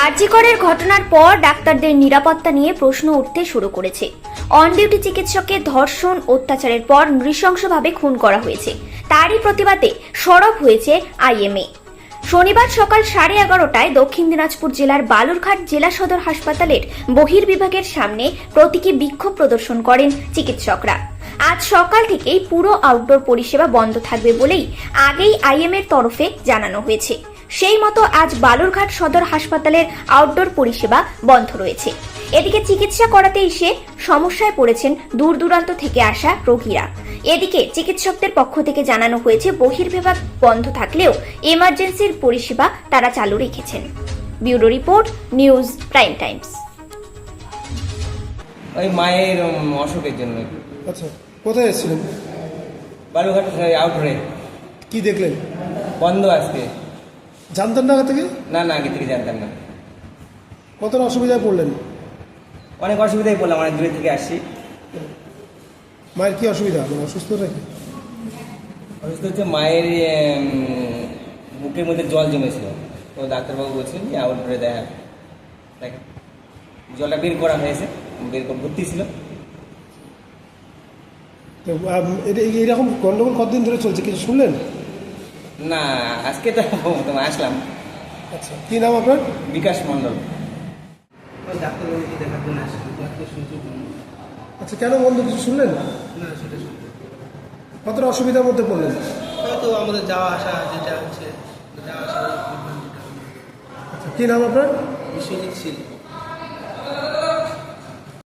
আরজি করের ঘটনার পর ডাক্তারদের নিরাপত্তা নিয়ে প্রশ্ন উঠতে শুরু করেছে। অন ডিউটি চিকিৎসককে ধর্ষণ অত্যাচারের পর নৃশংসভাবে খুন করা হয়েছে, তারই প্রতিবাদে সরব হয়েছে আইএমএ। শনিবার সকাল 11:30টায় দক্ষিণ দিনাজপুর জেলার বালুরঘাট জেলা সদর হাসপাতালের বহির্বিভাগের সামনে প্রতীকী বিক্ষোভ প্রদর্শন করেন চিকিৎসকরা। আজ সকাল থেকেই পুরো আউটডোর পরিষেবা বন্ধ থাকবে বলেই আগেই আইএমএর তরফে জানানো হয়েছে। সেই মতো আজ বালুরঘাট সদর হাসপাতালের আউটডোর পরিষেবা বন্ধ রয়েছে। এদিকে চিকিৎসা করাতে এসে সমস্যায় পড়েছেন দূর দূরান্ত থেকে আসা রোগীরা। এদিকে চিকিৎসকদের পক্ষ থেকে জানানো হয়েছে বহির্বিভাগ বন্ধ থাকলেও এমার্জেন্সির পরিষেবা তারা চালু রেখেছেন। Bureau report, news prime Times. ওই মায়ের অসুখের জন্য। আচ্ছা, কোথায় এসেছিলেন? বালুঘাট আউটডোরে। কি দেখলেন? বন্ধ আজকে। জানতেন না আগে থেকে? না না, আগে থেকে জানতাম না। কতটা অসুবিধায় পড়লেন? অনেক অসুবিধায় পড়লাম, অনেক দূরে থেকে আসছি। মায়ের কি অসুবিধা? মানে অসুস্থ নাকি? অসুস্থ হচ্ছে মায়ের বুকের মধ্যে জল জমেছিল। তো ডাক্তারবাবু বলছিলেন যে আউটডোরে দেখেন, জলটা বের করা হয়েছে, বের করে ভর্তি ছিল। তো এইরকম গন্ডগোল কতদিন ধরে চলছে, কিছু শুনলেন? না, আজকে তো তোমার আসলাম। আচ্ছা, কি নাম আপনার? বিকাশ মণ্ডল। ডাক্তারবাবুকে দেখার জন্য আসি, ডাক্তার শুনছি আচ্ছা, কেন বন্ধু, কিছু শুনলেন? না, সেটা শুনতে কতটা অসুবিধার মধ্যে পড়লেন? হয়তো আমাদের যাওয়া আসা যেটা হচ্ছে যাওয়া আসা আচ্ছা, কি নাম আপনার? বিশ্বজিৎ শীল।